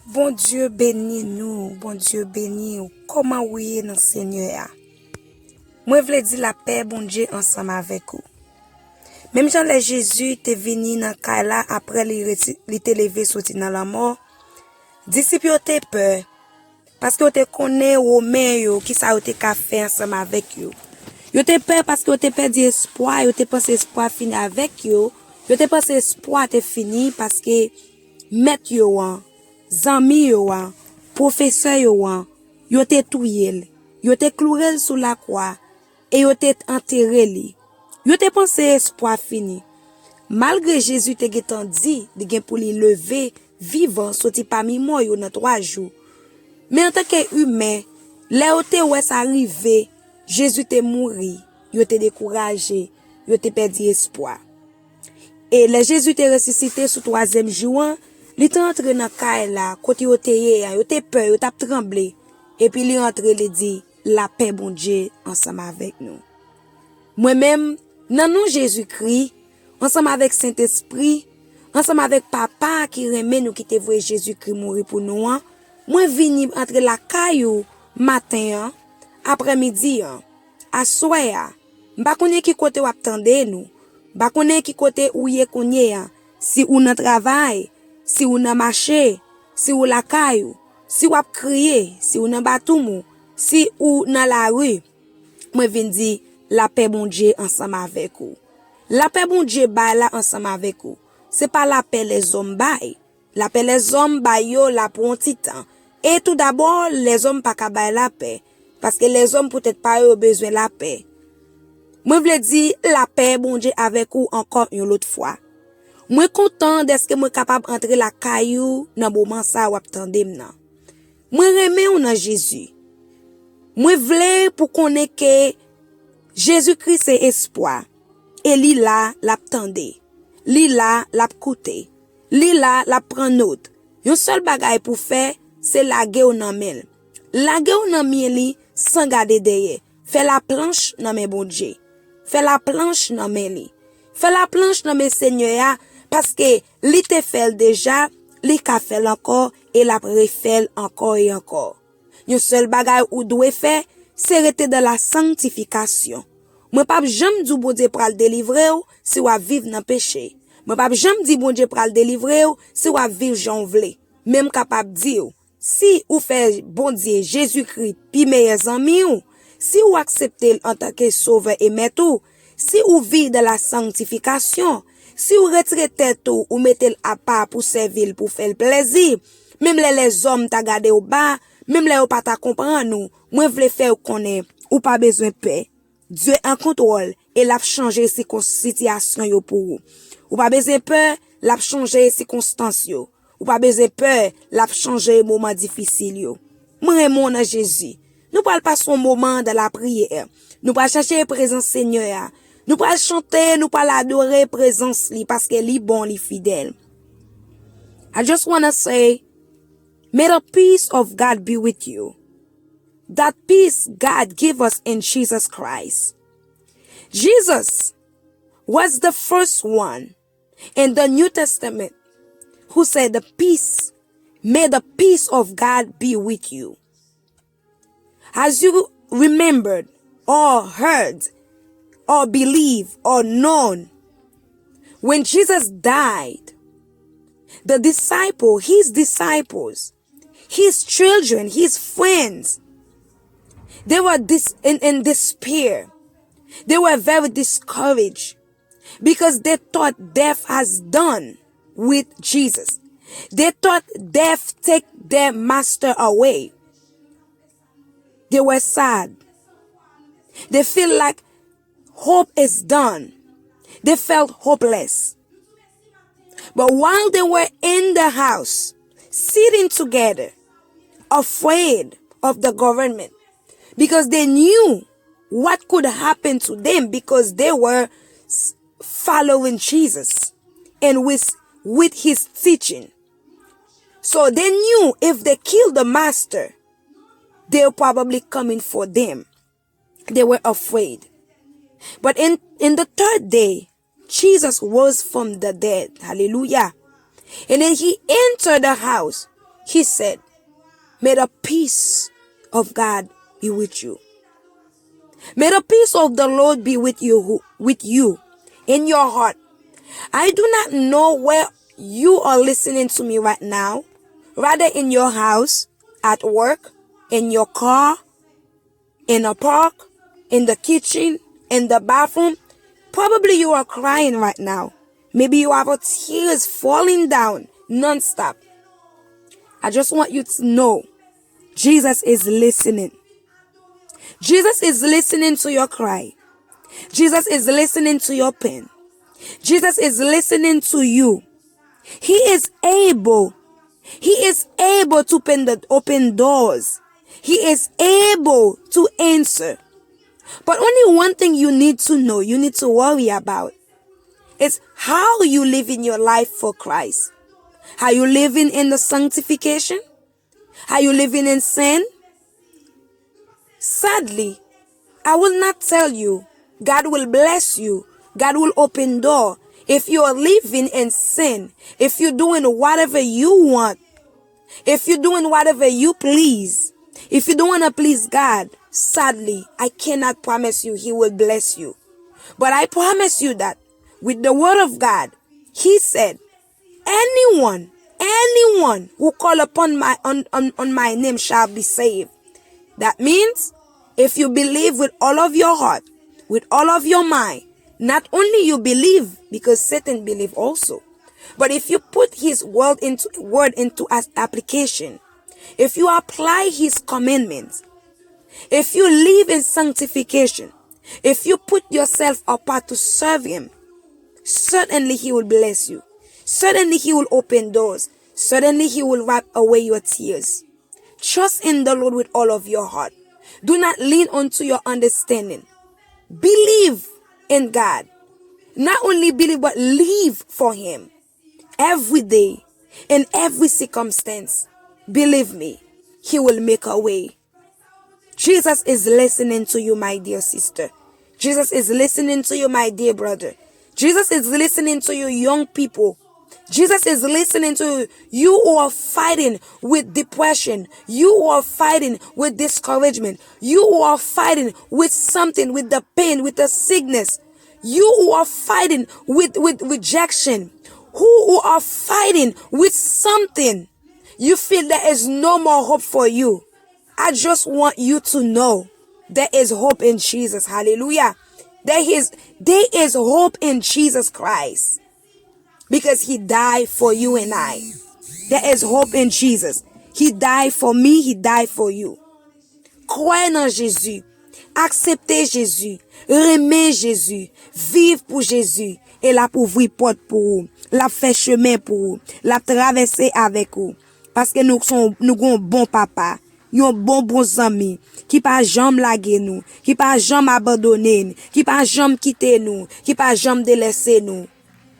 Bon Dieu bénit nous, bon Dieu bénit ou. Comment oui dans Seigneur. Moi vle dire la paix bon Dieu ensemble avec vous. Même Jean le Jésus te venu dans Kaila après li te levé sorti dans la mort. Disciples te peur parce que te connaît Romain yo qui ça te ka fait ensemble avec yo. Yo te peur parce que te perdu espoir, yo te pensé espoir fini avec yo. Yo te pensé espoir te fini parce que met yo an, zami yo an, professeur yo an, yo te touye, yo te cloué sous la croix et yo te enterré li. Yo te pensé espoir fini. Malgré Jésus te getan dit de gen pour li lever vivant sorti parmi moi yo dans 3 jours. Mais en tant qu'humain, là où te ouais ça arrivé, Jésus te mouri, yo te découragé, yo te perdu espoir. Et le Jésus te ressuscité sur 3e jour, li te entré dans caille là, côté yo te peur, yo t'a tremblé. Et puis li entré li dit la paix bon Dieu ensemble avec nous. Moi-même, dans nous Jésus-Christ, ensemble avec Saint-Esprit, ensemble avec papa qui remet nous qui te voye Jésus-Christ mourir pour nous, moi vini entre la caillou matin, après-midi, à soir, m'pa connait qui côté ou attendez nous, m'pa connait qui côté ou yé konye, si ou nan travail, si ou nan marché, si ou la caillou, si ou ap crier, si ou nan batoumou, si ou nan la rue, moi vinn di la paix bon Dieu ensemble avec vous. La paix bon Dieu bail là ensemble avec vous. C'est pas la paix les hommes bail. La paix les hommes bail yo la pour un petit temps. Et tout d'abord, les hommes pas ka bail la paix parce que les hommes peut-être pas eu besoin la paix. Moi vle dire la paix bon Dieu avec vous encore une autre fois. Moi content d'être que moi capable entrer la caillou dans moment ça ou attendem nan. Moi remè ou nan Jésus. Moi vle pour connaître que Jésus-Christ c'est espoir. Et li la l'attendé. Li la l'apkoute. Li la la prend note. Yon seul bagay pour faire c'est lage ou nan men. Lage ou nan men li sans garder derrière. Fait la planche nan men bon Dieu. Fait la planche nan men li. Fait la planche nan men Seigneur parce que li te fait déjà, li ka fait encore et la refait encore et encore. Yon seul bagay ou doit faire c'est rester dans la sanctification. Moi pas jamais dit bon Dieu pral délivrer ou si ou vivre dans péché. Moi pas jamais dit bon Dieu pral délivrer ou si ou vivre j'en vle. Même capable dire si ou fait bon Dieu Jésus-Christ pi meilleur ami ou, si ou accepter en tant que sauveur et maître ou, si ou vit dans la sanctification, si ou retire tête ou mettez à part pour servir pour faire plaisir, même les hommes t'a gardé au bas, même les ou pas t'a comprendre nous, moi vle faire connaître ou pas besoin paix. Dieu en contrôle et l'a changer situation yo pour vous. Ou pas besoin peur, l'a changer circonstances yo. Ou pas besoin peur, l'a changer moment difficile yo. Moi mon à Jésus. Nous parle pas son moment de la prière. Nous pas chercher présence Seigneur. Nous pas chanter, nous pas l'adorer présence li parce que li bon, li fidèle. I just want to say, may the peace of God be with you. That peace God gave us in Jesus Christ. Jesus was the first one in the New Testament who said the peace, may the peace of God be with you. As you remembered or heard or believe or known, when Jesus died, the his disciples, his children, his friends, they were in despair. They were very discouraged because they thought death has done with Jesus. They thought death take their master away. They were sad. They feel like hope is done. They felt hopeless. But while they were in the house, sitting together, afraid of the government, because they knew what could happen to them because they were following Jesus and with his teaching. So they knew if they killed the master, they were probably coming for them. They were afraid. But in the 3rd day, Jesus rose from the dead. Hallelujah. And then he entered the house He said, may the peace of God be with you. May the peace of the Lord be with you in your heart. I do not know where you are listening to me right now, rather in your house, at work, in your car, in a park, in the kitchen, in the bathroom. Probably you are crying right now. Maybe you have tears falling down non-stop. I just want you to know Jesus is listening. Jesus is listening to your cry. Jesus is listening to your pain. Jesus is listening to you. He is able. He is able to open doors. He is able to answer. But only one thing you need to know, you need to worry about, is how you live in your life for Christ. Are you living in the sanctification? Are you living in sin? Sadly, I will not tell you God will bless you, God will open door if you are living in sin, if you're doing whatever you want, if you're doing whatever you please, if you don't want to please God. Sadly, I cannot promise you He will bless you. But I promise you that with the word of God, He said, anyone who call upon on my name shall be saved. That means if you believe with all of your heart, with all of your mind, not only you believe, because Satan believe also, but if you put His word into application, if you apply His commandments, if you live in sanctification, if you put yourself apart to serve Him, certainly He will bless you. Certainly He will open doors. Certainly He will wipe away your tears. Trust in the Lord with all of your heart. Do not lean onto your understanding. Believe in God. Not only believe, but live for Him. Every day, in every circumstance, believe me, He will make a way. Jesus is listening to you, my dear sister. Jesus is listening to you, my dear brother. Jesus is listening to you, young people. Jesus is listening to you who are fighting with depression. You who are fighting with discouragement. You who are fighting with something, with the pain, with the sickness. You who are fighting with rejection. Who are fighting with something. You feel there is no more hope for you. I just want you to know there is hope in Jesus. Hallelujah. There is hope in Jesus Christ. Because He died for you and I. There is hope in Jesus. He died for me, He died for you. Croyez en Jésus. Acceptez Jésus. Aimez Jésus. Vive pour Jésus. Et la pour ouvrir porte pour vous. La fait chemin pour vous. La traverser avec vous. Parce que nous avons bon papa. Yon bon amis qui pas jamais laguer nous, qui pas jamais abandonner, qui pas jamais quitter nous, qui pas jamais délaisser nous.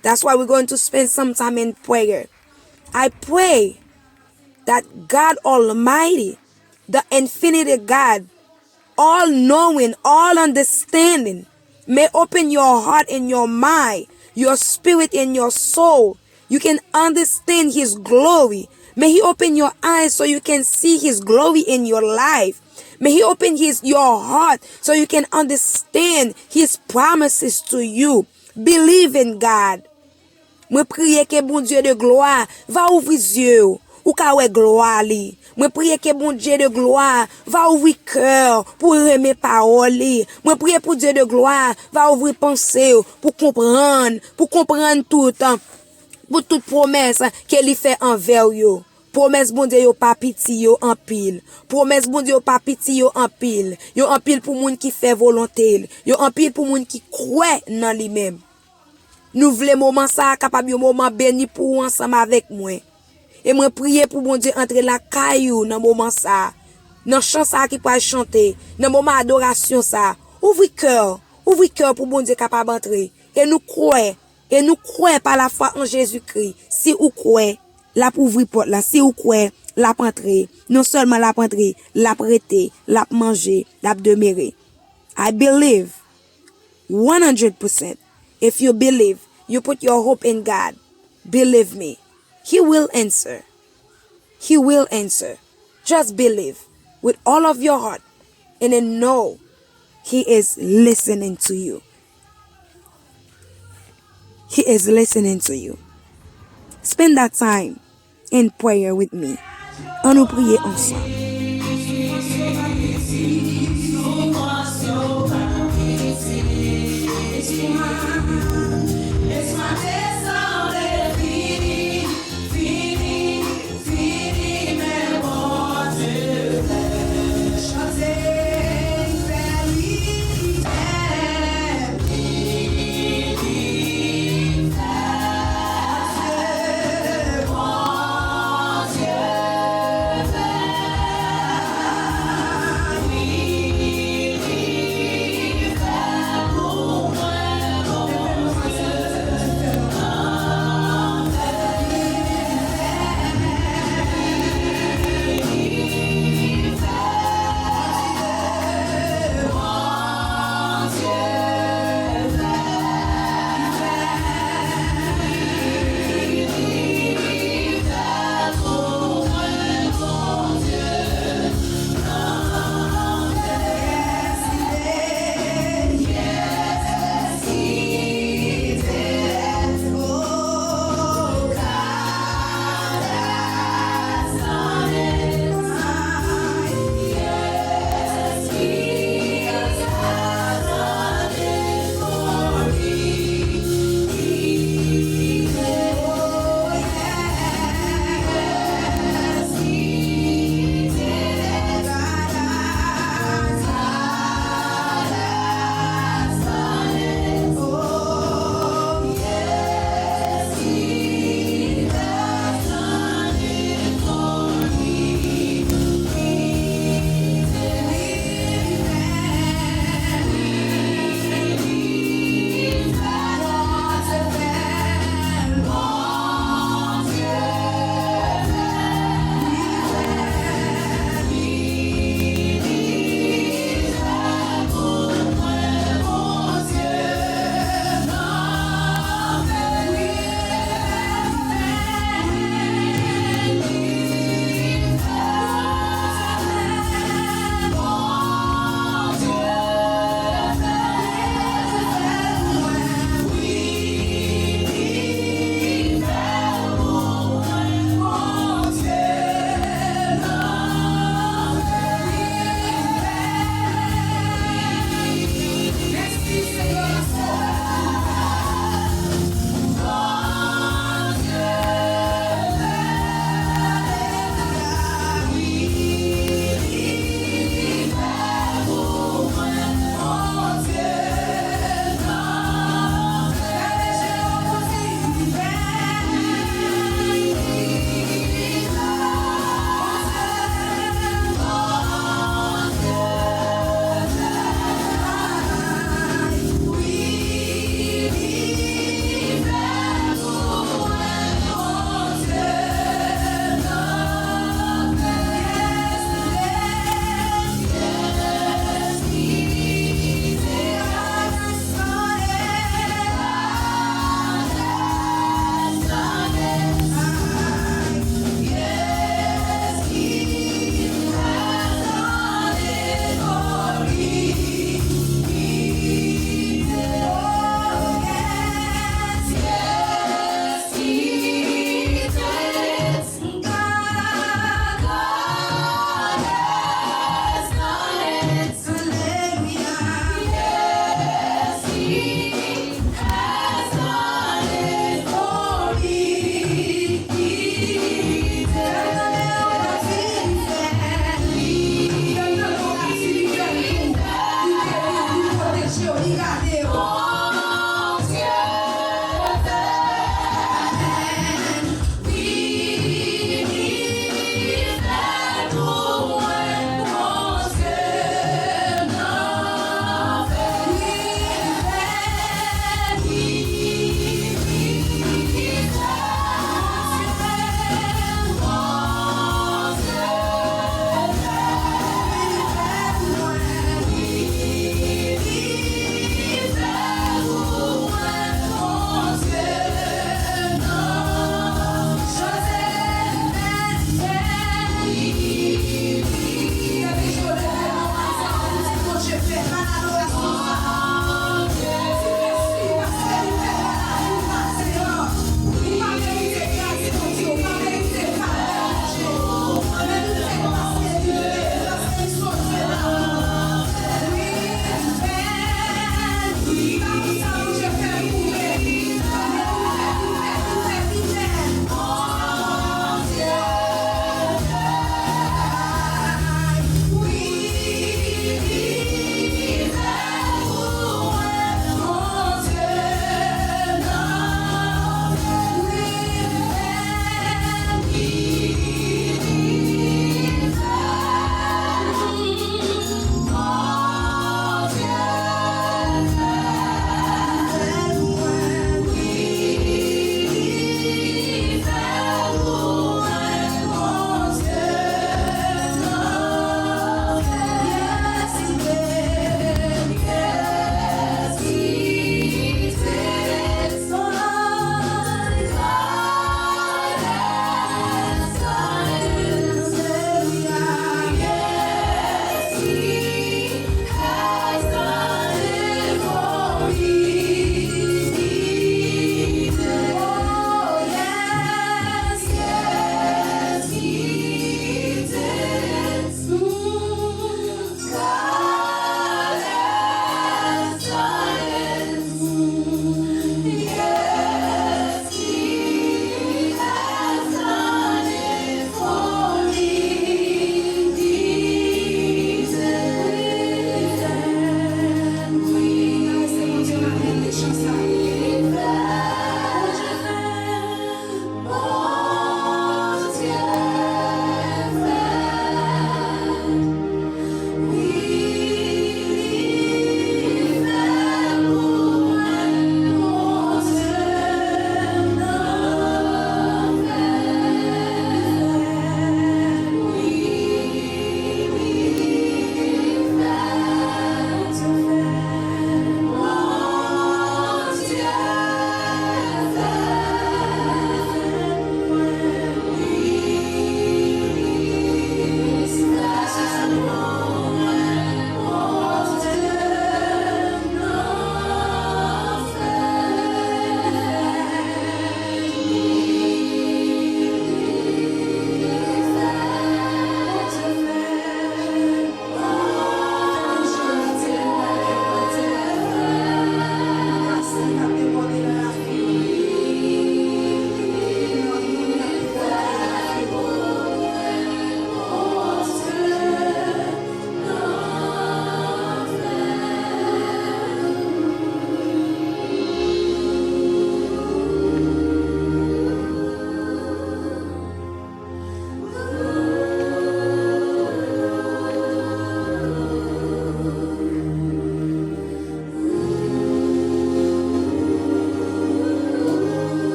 That's why we're going to spend some time in prayer. I pray that God Almighty, the infinite God, all knowing, all understanding, may open your heart and your mind, your spirit and your soul. You can understand His glory. May He open your eyes so you can see His glory in your life. May He open your heart so you can understand His promises to you. Believe in God. Moi prier que bon Dieu de gloire va ouvrir yeux ou ka wè gloire li. Moi prier que bon Dieu de gloire va ouvrir cœur pour aimer parole li. Moi prier pour Dieu de gloire va ouvrir pensée pour comprendre tout pour toute promesse qu'elle fait envers yo. Promesse bon Dieu yo pa piti yo en pile. Promesse bon Dieu yo pa piti yo en pile. Yo en pile pour moun qui fait volonté. Yo en pile pour moun qui croit dans lui-même. Nous voulons moment ça capable un moment béni pour ensemble avec moi. Et moi prier pour bon Dieu entrer la caillou dans moment ça. Dans chant ça qui peut chanter, dans moment adoration ça. Ouvre cœur pour bon Dieu capable entrer. Et nous croyons par la foi en Jésus-Christ. Si vous croyez, la pour ouvrir porte là, si vous croyez, la entrer. Non seulement la entrer, la prêter, la manger, la demeurer. I believe 100%. If you believe, you put your hope in God, believe me, He will answer. He will answer. Just believe with all of your heart and then know He is listening to you. He is listening to you. Spend that time in prayer with me. On nous prier ensemble.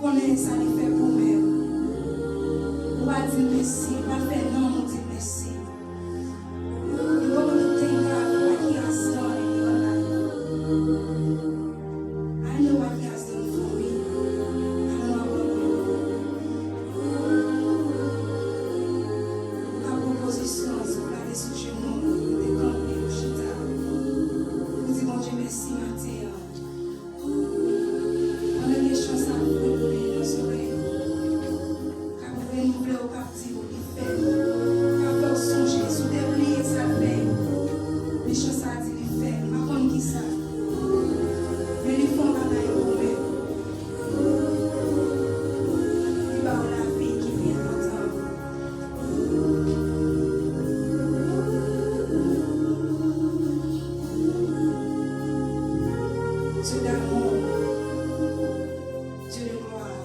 connaît ça lui fait pour nous. On va dire merci, on va faire non, on dit merci. We're going to thank God for what He has done in your life. I know what He has done for me. I know what la proposition, c'est pour aller sur chez nous, des campés au chita. Vous dites, bon Dieu, merci, matin. On a des choses à vous donner dans ce rêve. Quand vous venez nous plaire au captif, au kifè. Quand vous songez, soudè, prier, ça fait. Les choses à dire, il fait. Ma bonne qui ça. Mais les fonds à la pour eux. Il va la vie qui vient longtemps. Dieu d'amour, Dieu de gloire,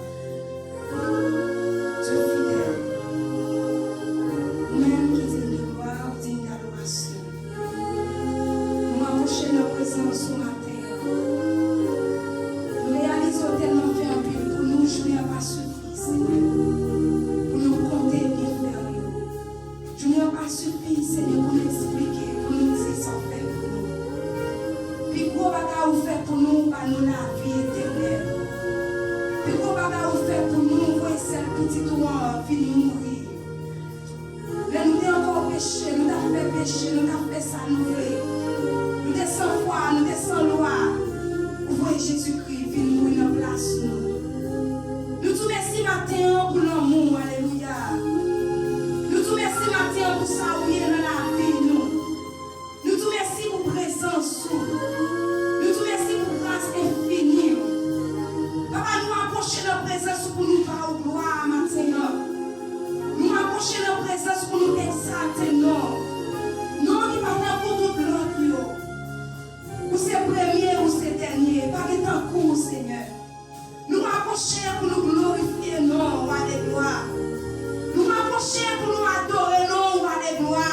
Dieu fidèle, même qui digne de gloire, digne d'adoration. Nous approchons nos présences ce matin. Nous réalisons tellement fait un but pour nous, je n'ai pas suffi, Seigneur, pour nous compter bien faire. Je n'ai pas suffi, Seigneur, pour nous expliquer, pour nous dire sans faire pour nous. Puis gros bagage vous fait pour nous, par nous la vie éternelle. Puis gros bagage vous fait pour nous, voir celle petite ouan venir mourir. Là nous avons encore péché, nous avons fait péché, nous avons fait ça nous voulons. Nous sommes sans foi, nous sommes sans loi. Vous voyez Jésus-Christ venir mourir dans place nous. Nous te merci matin pour l'amour, alléluia. Nous te merci matin pour ça où il est dans la vie nous. Nous te merci pour présence. Nous te merci pour grâce infinie. Papa, nous approchons notre présence pour nous faire gloire maintenant. Nous approchons notre présence pour nous exalter non. Non qui parle pour tout l'autre. Ou c'est premier ou c'est dernier. Pas de temps court, Seigneur. Nous approchons pour nous glorifier non. Alléluia. Nous approchons pour nous adorer non. Alléluia.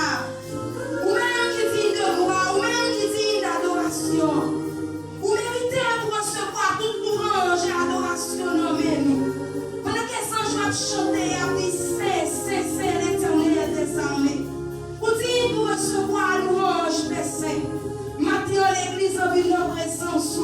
Ou même qui dit de gloire, ou même qui dit d'adoration. Ou méritez pour recevoir toute louange et adoration nommée nous. Pendant que les anges vont chanter, à dire c'est l'éternel des armées. Ou dire pour recevoir louange des saints. Maintenant l'église en vit nos présence.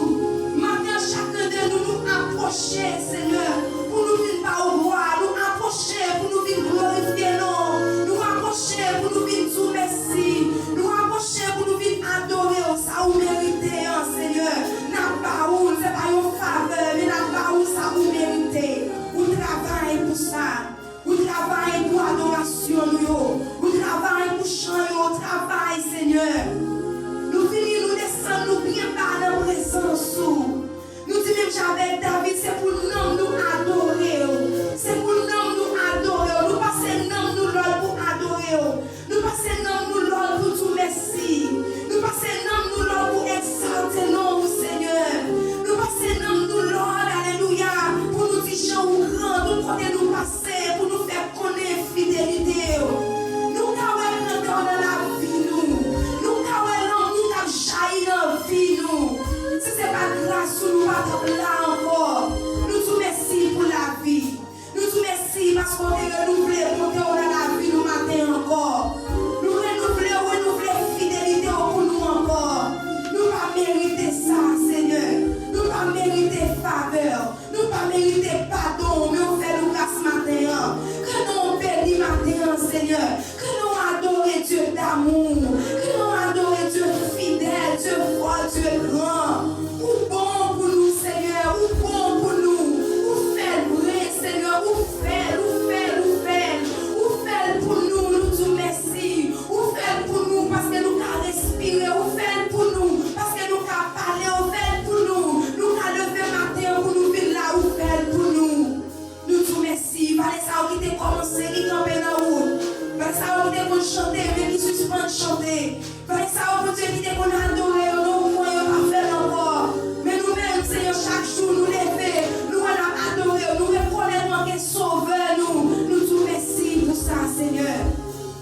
Maintenant chacun de nous approcher, Seigneur, pour nous venir par au roi, nous approcher pour nous venir glorifier non. Nous approcher pour nous venir tout merci. Nous approcher pour nous venir adorer ça ou mériter, Seigneur. N'a pas où, c'est pas une faveur, mais n'a pas où ça ou mériter. Ou travail pour ça. Ou travail pour adoration, ou travail pour chant, ou travail, Seigneur. Nous venons, nous descendons, nous bien par la présence. Nous disons même j'avais David, c'est pour nous adorer. C'est pour nous adorer. Nous passons nous l'or pour adorer. Nous passons nous l'or pour tout merci. Nous passons nous l'or pour exalter nous, Seigneur. Nous passons nous l'or, alléluia, pour nous dire je ou grand, nous côté nous passer, pour nous faire connaître fidélité. Nous avons dans la vie, nous avons jailli dans la vie, nous. Si ce n'est pas grâce, nous pas là encore. Nous te remercions pour la vie. Nous te remercions parce qu'on est renouvelé, pour dans la vie nous matin encore. Nous renouvelons fidélité pour nous encore. Nous pas mériter ça, Seigneur. Nous pas mériter faveur. Nous pas mériter pardon, mais on fait nous grâce matin. Que nous bénissons matin, Seigneur. Que nous adorons Dieu d'amour. Que nous adorons Dieu fidèle, Dieu fort, Dieu grand. Ou bon pour nous, Seigneur. Ou bon pour nous. Ou fait vrai, Seigneur. Ou fait pour nous. Nous te merci. Ou fait pour nous parce que nous avons respiré. Ou fait pour nous parce que nous avons parlé. Ou fait pour nous. Nous avons levé matin pour nous venir là. Ou fait pour nous. Nous te merci. Fallait ça qui t'a commencé, qui campait dans la route. Fallait ça qui t'a chanter, mais qui suspend de chanter. Fallait ça pour Dieu qui t'a adoré. Nous ne pas faire encore. Mais nous-mêmes, Seigneur, chaque jour nous lever. Nous allons adorer. Nous reconnaissons que sauveur nous. Nous te merci pour ça, Seigneur.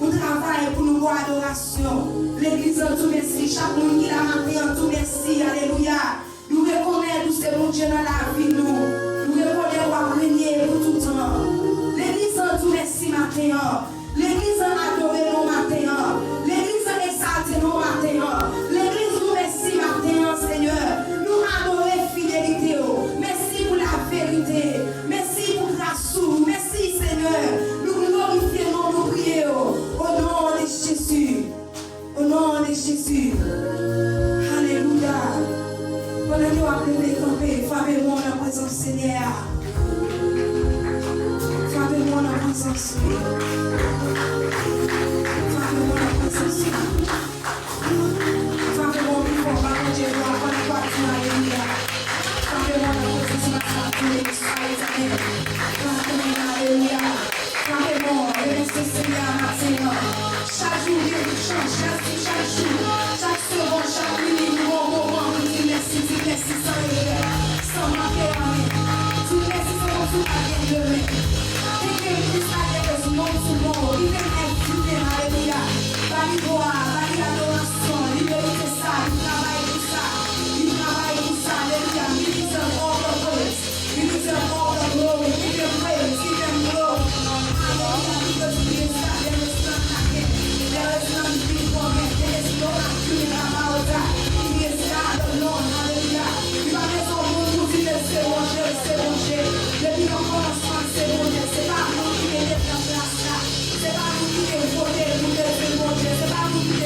Nous travaillons pour nous voir adoration. L'église en tout merci. Chaque monde qui l'a maté en tout merci. Alléluia. Nous reconnaissons tous ces bons Dieu dans la vie. Nous reconnaissons C'est pas nous qui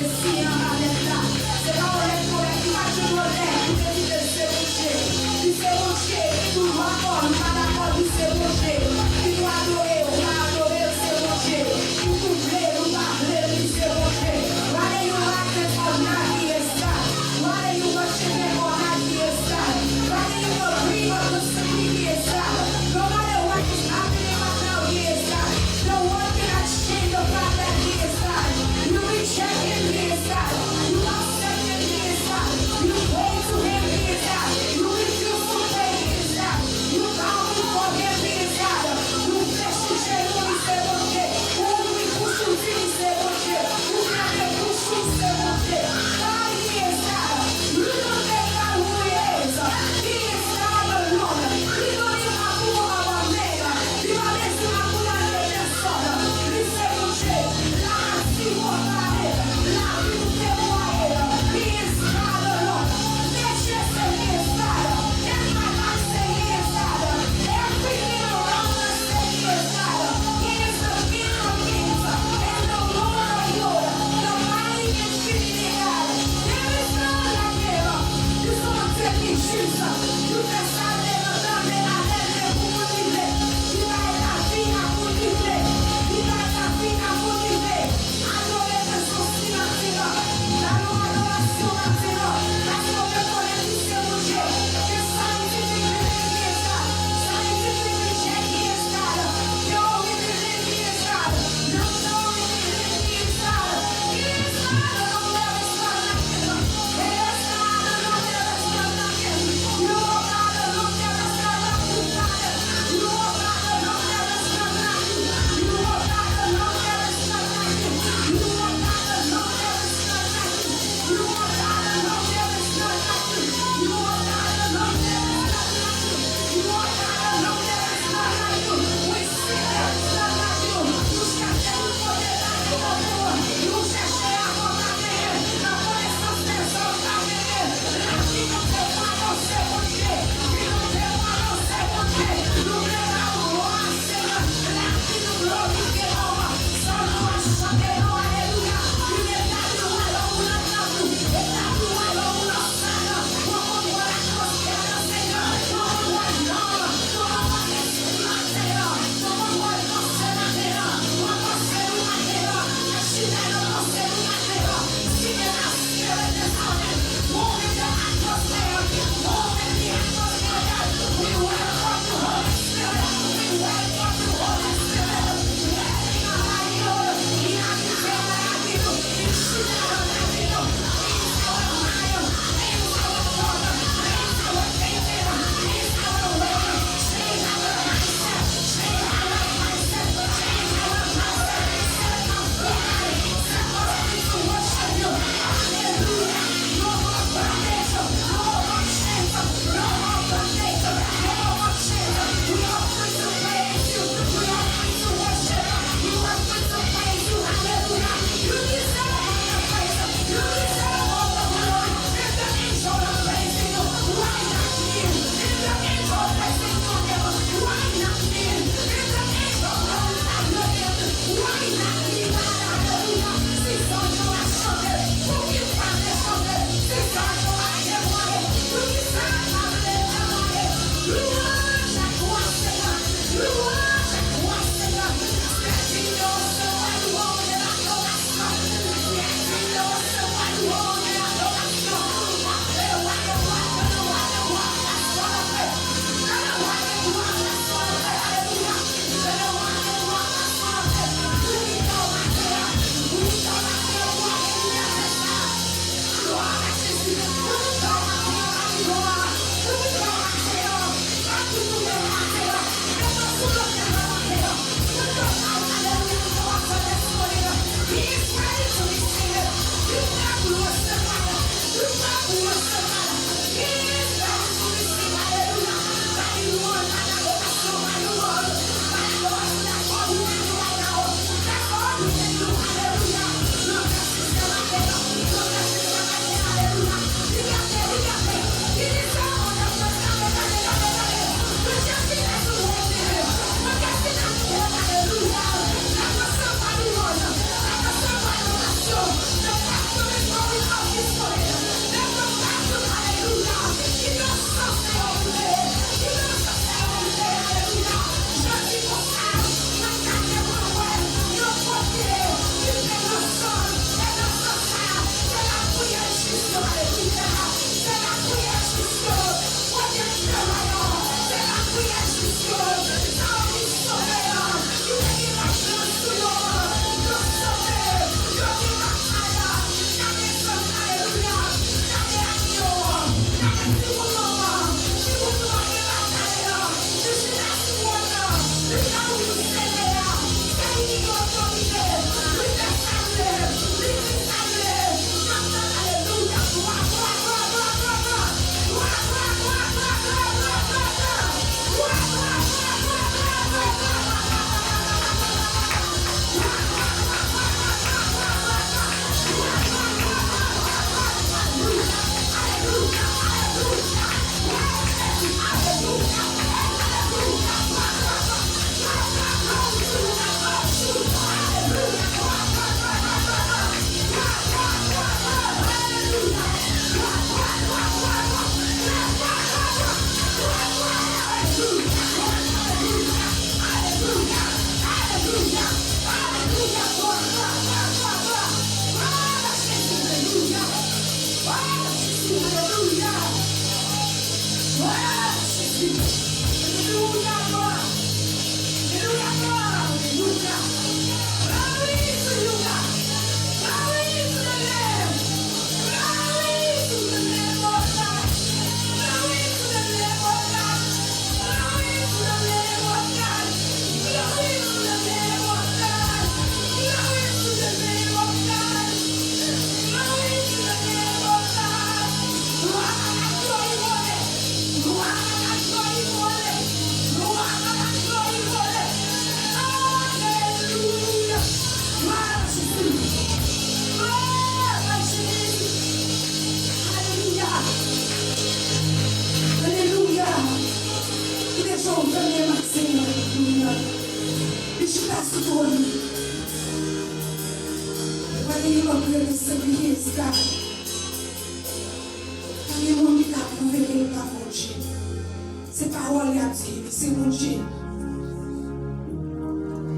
C'est parole à dire, c'est mon Dieu.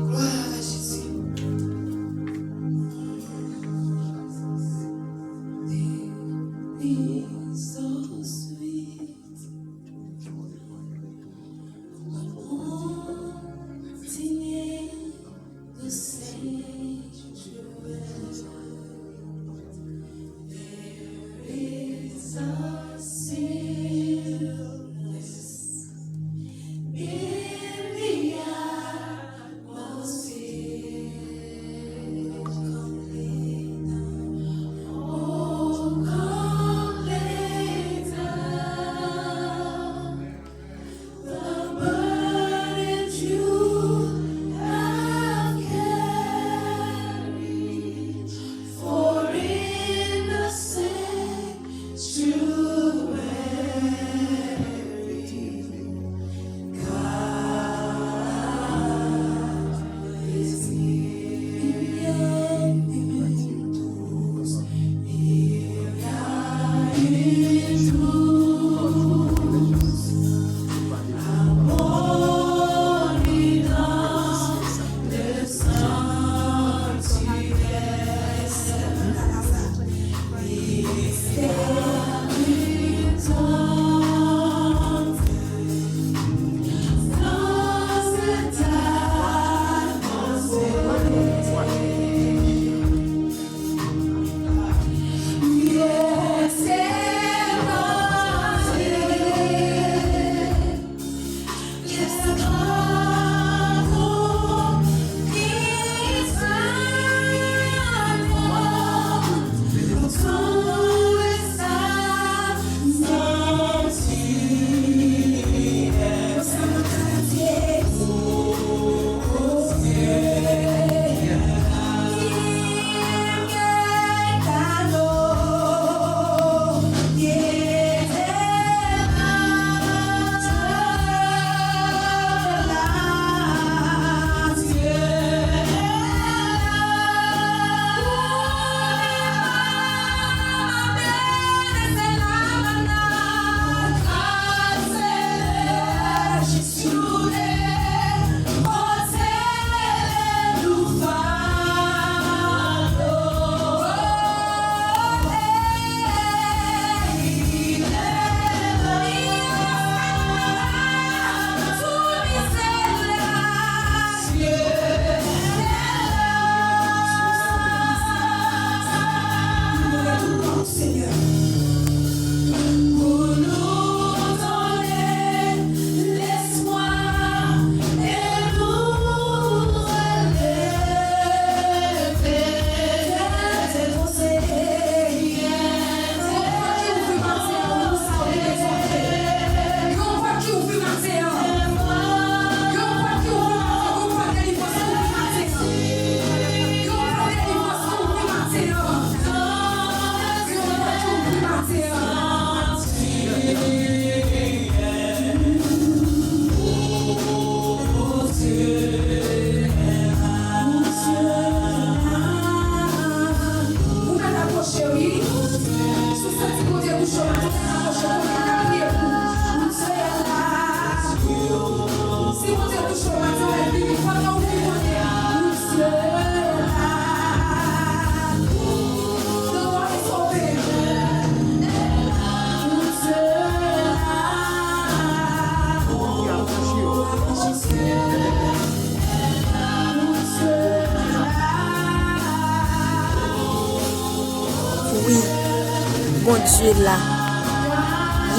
Gloire à Jésus. He's so sweet. The sanctuary. There is a stillness in the atmosphere. Come lay down, oh, come lay down the burdens you have carried, for in the sanctuary. Oui, bon Dieu là.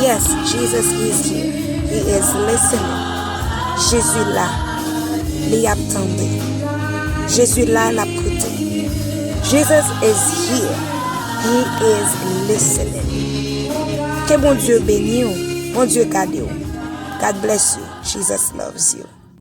Yes, Jesus is here. He is listening. Jésus là, li ap tande. Jésus là la koute. Jesus is here. He is listening. Que bon Dieu bénisse ou, bon Dieu garde ou. God bless you. Jesus loves you.